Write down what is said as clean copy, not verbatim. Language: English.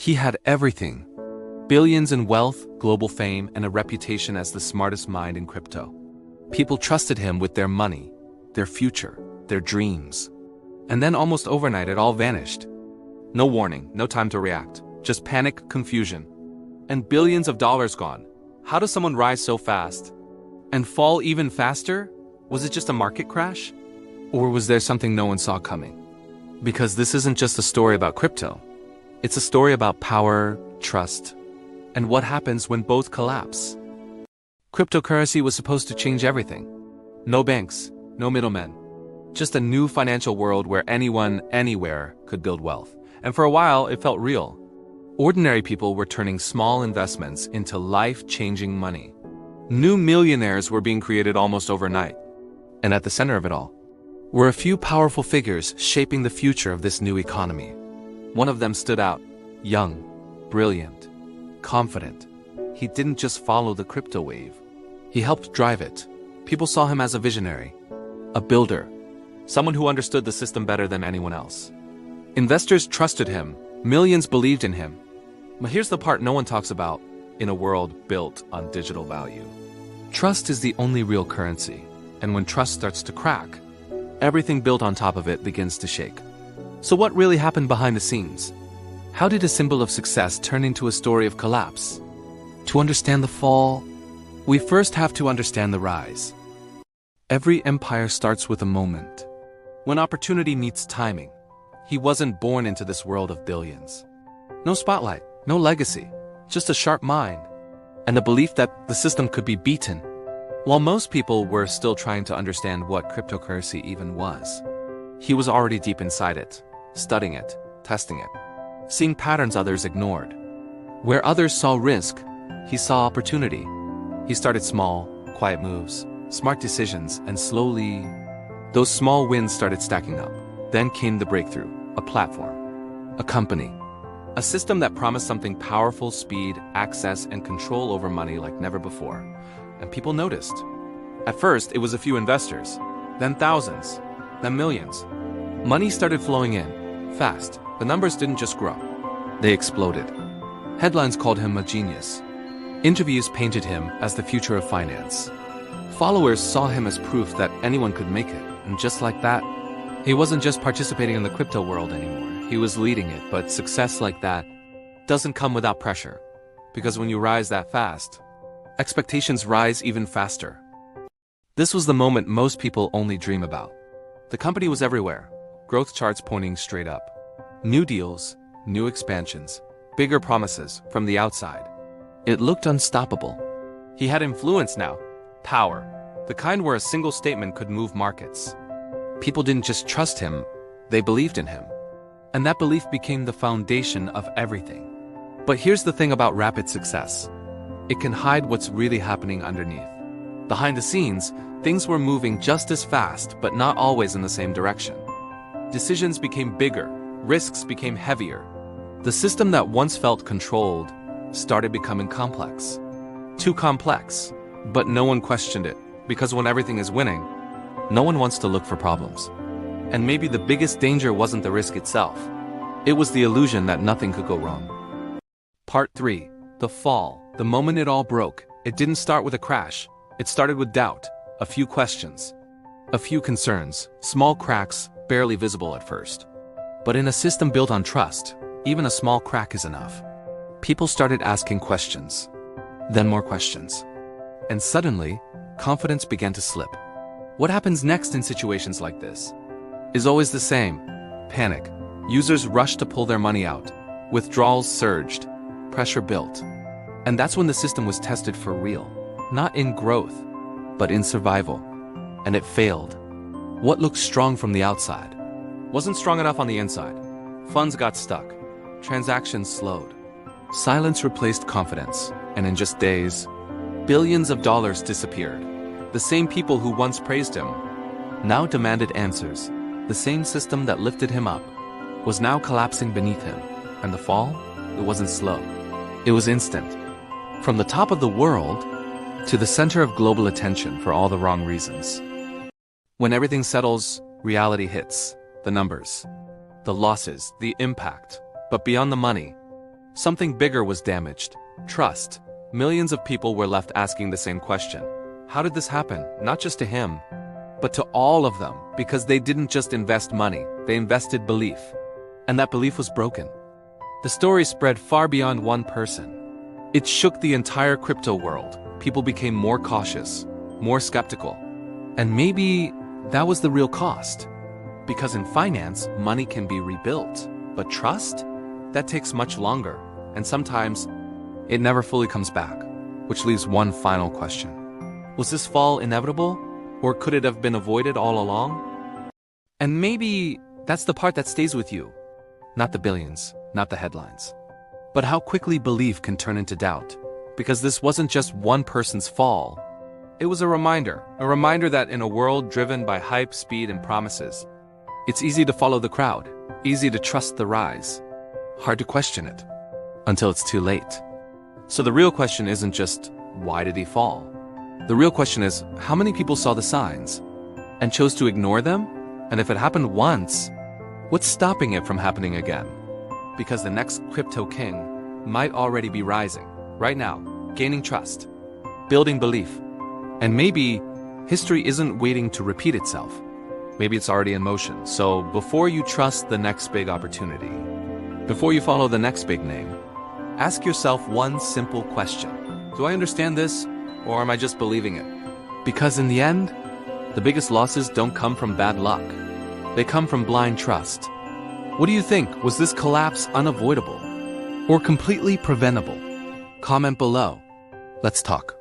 He had everything: billions in wealth, global fame, and a reputation as the smartest mind in crypto. People trusted him with their money, their future, their dreams. And then almost overnight it all vanished. No warning, no time to react, just panic, confusion. And billions of dollars gone. How does someone rise so fast? And fall even faster? Was it just a market crash? Or was there something no one saw coming? Because this isn't just a story about crypto. It's a story about power, trust, and what happens when both collapse. Cryptocurrency was supposed to change everything. No banks, no middlemen. Just a new financial world where anyone, anywhere could build wealth. And for a while, it felt real. Ordinary people were turning small investments into life-changing money. New millionaires were being created almost overnight. And at the center of it all were a few powerful figures shaping the future of this new economy. One of them stood out: young, brilliant, confident. He didn't just follow the crypto wave. He helped drive it. People saw him as a visionary, a builder, someone who understood the system better than anyone else. Investors trusted him. Millions believed in him. But here's the part no one talks about in a world built on digital value. Trust is the only real currency, and when trust starts to crack, everything built on top of it begins to shake. So what really happened behind the scenes? How did a symbol of success turn into a story of collapse? To understand the fall, we first have to understand the rise. Every empire starts with a moment, when opportunity meets timing. He wasn't born into this world of billions. No spotlight, no legacy, just a sharp mind, and a belief that the system could be beaten. While most people were still trying to understand what cryptocurrency even was, he was already deep inside it, studying it, testing it, seeing patterns others ignored. Where others saw risk, he saw opportunity. He started small, quiet moves, smart decisions, and slowly, those small wins started stacking up. Then came the breakthrough: a platform, a company, a system that promised something powerful: speed, access, and control over money like never before. And people noticed. At first, it was a few investors, then thousands, then millions. Money started flowing in, fast. The numbers didn't just grow, they exploded. Headlines called him a genius. Interviews painted him as the future of finance. Followers saw him as proof that anyone could make it, and just like that, he wasn't just participating in the crypto world anymore, he was leading it. But success like that doesn't come without pressure, because when you rise that fast, expectations rise even faster. This was the moment most people only dream about. The company was everywhere, growth charts pointing straight up. New deals, new expansions, bigger promises from the outside. It looked unstoppable. He had influence now, power, the kind where a single statement could move markets. People didn't just trust him, they believed in him. And that belief became the foundation of everything. But here's the thing about rapid success: it can hide what's really happening underneath. Behind the scenes, things were moving just as fast, but not always in the same direction. Decisions became bigger, risks became heavier. The system that once felt controlled started becoming complex. Too complex, but no one questioned it, because when everything is winning, no one wants to look for problems. And maybe the biggest danger wasn't the risk itself. It was the illusion that nothing could go wrong. Part 3. The fall. The moment it all broke, it didn't start with a crash. It started with doubt, a few questions, a few concerns, small cracks, barely visible at first. But in a system built on trust, even a small crack is enough. People started asking questions, then more questions. And suddenly, confidence began to slip. What happens next in situations like this is always the same: panic. Users rushed to pull their money out. Withdrawals surged. Pressure built. And that's when the system was tested for real. Not in growth, but in survival. And it failed. What looked strong from the outside wasn't strong enough on the inside. Funds got stuck. Transactions slowed. Silence replaced confidence. And in just days, billions of dollars disappeared. The same people who once praised him now demanded answers. The same system that lifted him up was now collapsing beneath him. And the fall? It wasn't slow. It was instant. From the top of the world to the center of global attention for all the wrong reasons. When everything settles, reality hits. The numbers, the losses, the impact. But beyond the money, Something bigger was damaged. Trust. Millions of people were left asking the same question. How did this happen? Not just to him, but to all of them, because they didn't just invest money, they invested belief. And that belief was broken. The story spread far beyond one person. It shook the entire crypto world. People became more cautious, more skeptical. And maybe that was the real cost. Because in finance, money can be rebuilt. But trust? That takes much longer. And sometimes, it never fully comes back. Which leaves one final question. Was this fall inevitable? Or could it have been avoided all along? And maybe that's the part that stays with you. Not the billions, not the headlines. But how quickly belief can turn into doubt. Because this wasn't just one person's fall. It was a reminder that in a world driven by hype, speed, and promises, it's easy to follow the crowd, easy to trust the rise, hard to question it, until it's too late. So the real question isn't just, why did he fall? The real question is, how many people saw the signs and chose to ignore them? And if it happened once, what's stopping it from happening again? Because the next crypto king might already be rising, right now, gaining trust, building belief. And maybe history isn't waiting to repeat itself. Maybe it's already in motion. So before you trust the next big opportunity, before you follow the next big name, ask yourself one simple question. Do I understand this, or am I just believing it? Because in the end, the biggest losses don't come from bad luck. They come from blind trust. What do you think? Was this collapse unavoidable or completely preventable? Comment below. Let's talk.